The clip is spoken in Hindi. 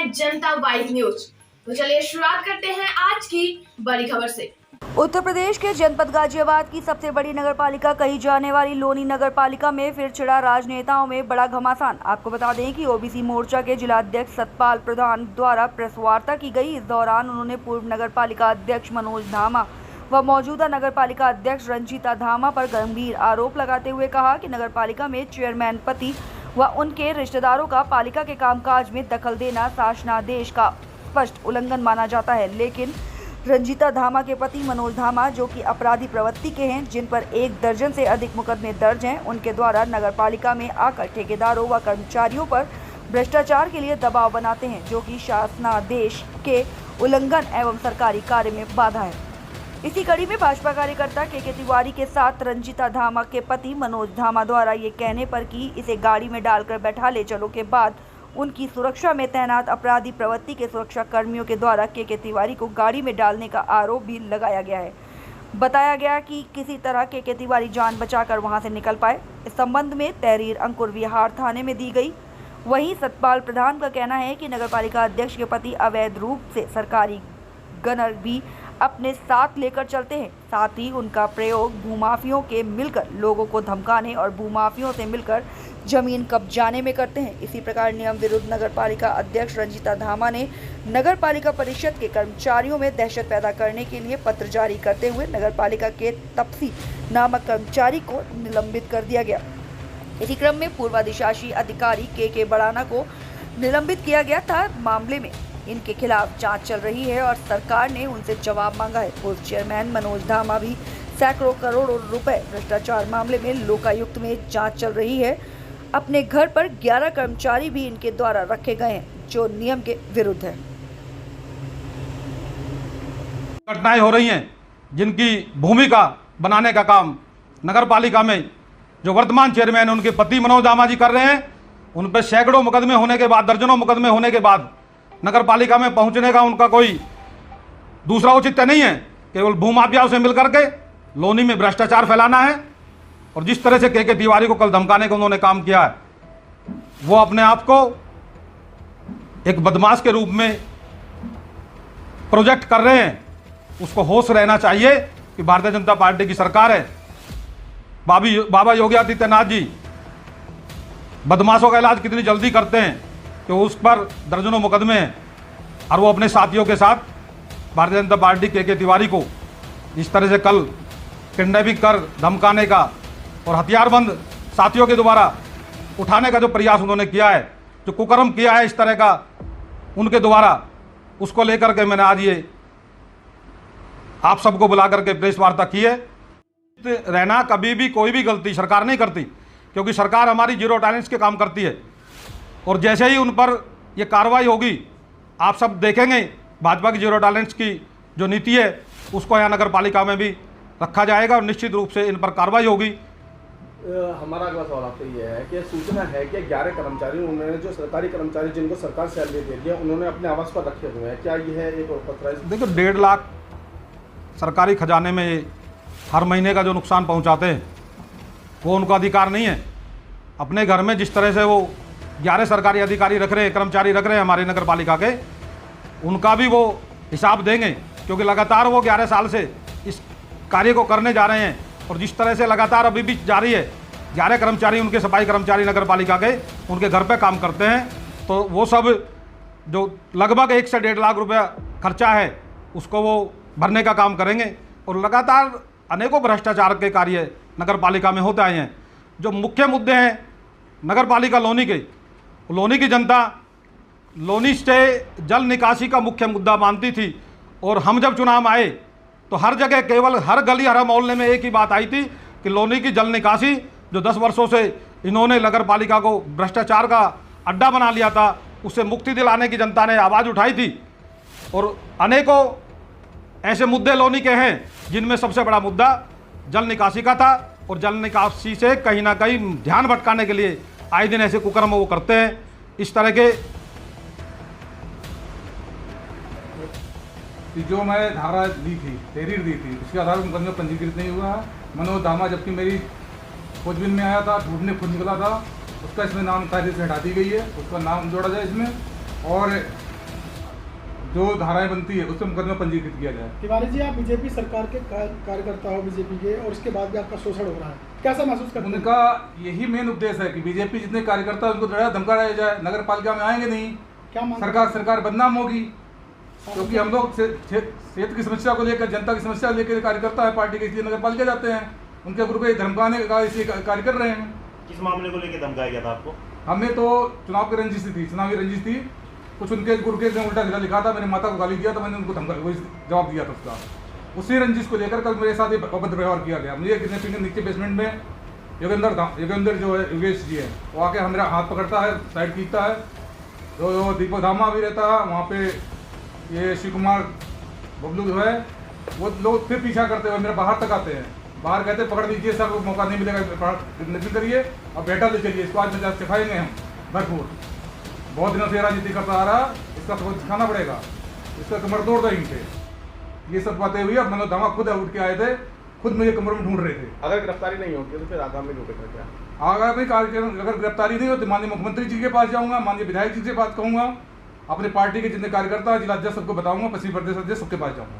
जनता वाइब न्यूज। तो चलिए शुरुआत करते हैं आज की बड़ी खबर से। उत्तर प्रदेश के जनपद गाजियाबाद की सबसे बड़ी नगरपालिका कही जाने वाली लोनी नगरपालिका में फिर छिड़ा राजनेताओं में बड़ा घमासान। आपको बता दें कि ओबीसी मोर्चा के जिलाध्यक्ष सतपाल प्रधान द्वारा प्रेस वार्ता की गई। इस दौरान उन्होंने पूर्व नगरपालिका अध्यक्ष मनोज धामा व मौजूदा नगरपालिका अध्यक्ष रंजीता धामा पर गंभीर आरोप लगाते हुए कहा कि नगरपालिका में चेयरमैन पति व उनके रिश्तेदारों का पालिका के कामकाज में दखल देना शासनादेश का स्पष्ट उल्लंघन माना जाता है। लेकिन रंजीता धामा के पति मनोज धामा, जो कि अपराधी प्रवृत्ति के हैं, जिन पर 1 दर्जन से अधिक मुकदमे दर्ज हैं, उनके द्वारा नगरपालिका में आकर ठेकेदारों व कर्मचारियों पर भ्रष्टाचार के लिए दबाव बनाते हैं, जो कि शासनादेश के उल्लंघन एवं सरकारी कार्य में बाधा है। इसी कड़ी में भाजपा कार्यकर्ता के तिवारी के साथ रंजीता धामा के पति मनोज धामा द्वारा ये कहने पर कि इसे गाड़ी में डालकर बैठा ले चलो के बाद उनकी सुरक्षा में तैनात अपराधी प्रवृत्ति के सुरक्षा कर्मियों के द्वारा के तिवारी को गाड़ी में डालने का आरोप भी लगाया गया है। बताया गया कि किसी तरह के तिवारी जान बचाकर वहां से निकल पाए। इस संबंध में तहरीर अंकुर विहार थाने में दी गई। वहीं सतपाल प्रधान का कहना है कि नगरपालिका अध्यक्ष के पति अवैध रूप से सरकारी गनर भी अपने साथ लेकर चलते हैं। साथ ही उनका प्रयोग भूमाफियों के मिलकर लोगों को धमकाने और भूमाफियों से मिलकर जमीन कब्जाने में करते हैं। इसी प्रकार नियम विरुद्ध नगरपालिका अध्यक्ष रंजीता धामा ने नगरपालिका परिषद के कर्मचारियों में दहशत पैदा करने के लिए पत्र जारी करते हुए नगरपालिका के तपसी नामक कर्मचारी को निलंबित कर दिया गया। इसी क्रम में पूर्वाधिशासी अधिकारी के बड़ाना को निलंबित किया गया था। मामले में इनके खिलाफ जांच चल रही है और सरकार ने उनसे जवाब मांगा है। पूर्व चेयरमैन मनोज धामा भी सैकड़ों करोड़ों रुपए भ्रष्टाचार मामले में लोकायुक्त में जांच चल रही है। अपने घर पर 11 कर्मचारी भी इनके द्वारा रखे गए हैं, जो नियम के विरुद्ध है। घटनाएं हो रही हैं जिनकी भूमिका बनाने का काम नगरपालिका में जो वर्तमान चेयरमैन उनके पति मनोज धामा जी कर रहे हैं। उन पर सैकड़ों मुकदमे होने के बाद, दर्जनों मुकदमे होने के बाद नगरपालिका में पहुंचने का उनका कोई दूसरा औचित्य नहीं है। केवल भूमाफियाओं से मिलकर के लोनी में भ्रष्टाचार फैलाना है। और जिस तरह से के तिवारी को कल धमकाने का उन्होंने काम किया है, वो अपने आप को एक बदमाश के रूप में प्रोजेक्ट कर रहे हैं। उसको होश रहना चाहिए कि भारतीय जनता पार्टी की सरकार है। बाबा योगी आदित्यनाथ जी बदमाशों का इलाज कितनी जल्दी करते हैं कि उस पर दर्जनों मुकदमे हैं, और वो अपने साथियों के साथ भारतीय जनता पार्टी के तिवारी को इस तरह से कल किडनैपिंग कर धमकाने का और हथियारबंद साथियों के द्वारा उठाने का जो प्रयास उन्होंने किया है, जो कुकर्म किया है इस तरह का उनके द्वारा, उसको लेकर के मैंने आज ये आप सबको बुला करके प्रेस वार्ता की है। रहना कभी भी कोई भी गलती सरकार नहीं करती, क्योंकि सरकार हमारी जीरो टॉलरेंस के काम करती है। और जैसे ही उन पर ये कार्रवाई होगी, आप सब देखेंगे भाजपा की जीरो टॉलरेंस की जो नीति है उसको यहाँ नगर पालिका में भी रखा जाएगा और निश्चित रूप से इन पर कार्रवाई होगी। हमारा अगला सवाल आपसे ये है कि सूचना है कि 11 कर्मचारी, उन्होंने जो सरकारी कर्मचारी जिनको सरकार सैलरी दे दी है, उन्होंने अपने आवास पर रखे हुए हैं। क्या यह एक पत्र है? देखो, 1.5 लाख सरकारी खजाने में हर महीने का जो नुकसान पहुंचाते हैं वो उनका अधिकार नहीं है। अपने घर में जिस तरह से वो 11 सरकारी अधिकारी रख रहे हैं, कर्मचारी रख रहे हैं हमारे नगर पालिका के, उनका भी वो हिसाब देंगे, क्योंकि लगातार वो 11 साल से इस कार्य को करने जा रहे हैं। और जिस तरह से लगातार अभी भी जारी है, 11 कर्मचारी उनके सफाई कर्मचारी नगर पालिका के उनके घर पे काम करते हैं, तो वो सब जो लगभग 1 से 1.5 लाख रुपया खर्चा है उसको वो भरने का काम करेंगे। और लगातार अनेकों भ्रष्टाचार के कार्य नगर पालिका में होते आए हैं। जो मुख्य मुद्दे हैं नगर पालिका लोनी के, लोनी की जनता लोनी से जल निकासी का मुख्य मुद्दा मानती थी। और हम जब चुनाव आए तो हर जगह, केवल हर गली हर मोहल्ले में एक ही बात आई थी कि लोनी की जल निकासी, जो 10 वर्षों से इन्होंने नगर पालिका को भ्रष्टाचार का अड्डा बना लिया था, उससे मुक्ति दिलाने की जनता ने आवाज़ उठाई थी। और अनेकों ऐसे मुद्दे लोनी के हैं जिनमें सबसे बड़ा मुद्दा जल निकासी का था। और जल निकासी से कहीं ना कहीं ध्यान भटकाने के लिए आए दिन ऐसे कुकर्म वो करते हैं। इस तरह के जो मैं धारा दी थी, तहरीर दी थी, उसके आधार पर मुकदमा पंजीकृत नहीं हुआ। मनोज धामा जबकि मेरी खोजबीन में आया था, ढूंढने खुद निकला था, उसका इसमें नाम कार्य से हटा दी गई है, उसका नाम जोड़ा जाए इसमें। और जो धाराएं बनती है उस पर मुकदमा पंजीकृत किया जाए। तिवारी जी, आप बीजेपी सरकार के कार्यकर्ता हो बीजेपी के, और उसके बाद भी आपका शोषण हो रहा है, कैसा महसूस करते हैं? उनका यही मेन उद्देश्य है कि बीजेपी जितने कार्यकर्ता उनको डरा धमकाया जाए, नगर पालिका में आएंगे नहीं, क्या मांग सरकार बदनाम होगी। क्योंकि हम लोग क्षेत्र की समस्या को लेकर, जनता की समस्या को लेकर कार्यकर्ता है पार्टी के, इसलिए नगर पालिका जाते हैं। उनके गुरु को धमकाने का इसलिए कार्य कर रहे हैं। किस मामले को लेकर धमकाया गया था आपको? हमें तो चुनावी रंजिश थी। कुछ उनके गुरु के ने उल्टा सीधा लिखा था, मेरी माता को गाली दिया था, मैंने उनको जवाब दिया था उसका। उसी रंजिश को लेकर कल मेरे साथ ये अभद्र व्यवहार किया गया। मुझे कितने पीने नीचे बेसमेंट में योगेंद्र जो है योगेश जी है, वो आके मेरा हाथ पकड़ता है, साइड खींचता है। तो दीपक धामा भी रहता है वहाँ पे, ये शिव कुमार बबलू जो है, वो लोग फिर पीछा करते हुए मेरे बाहर तक आते हैं। बाहर कहते पकड़ लीजिए सर, को मौका नहीं मिलेगा, निकल करिए और बेटा ले चलिए, इसको आज में सिखाएंगे हम भरपूर। बहुत दिनों से राजनीति करता आ रहा, इसका सबक सिखाना पड़ेगा, इसका कमर तोड़ देंगे पे। ये सब बातें हुई। अब मनोज धामा खुद उठ के आए थे, खुद मुझे कमर में ढूंढ रहे थे। अगर गिरफ्तारी नहीं होती तो फिर आगामी रूपरेखा क्या? आगामी कार्यक्रम अगर गिरफ्तारी नहीं होती, माननीय मुख्यमंत्री जी के पास जाऊंगा, माननीय विधायक जी से बात कहूंगा, अपने पार्टी के जितने कार्यकर्ता जिला अध्यक्ष सबको बताऊंगा, पश्चिमी प्रदेश अध्यक्ष सबके पास जाऊंगा।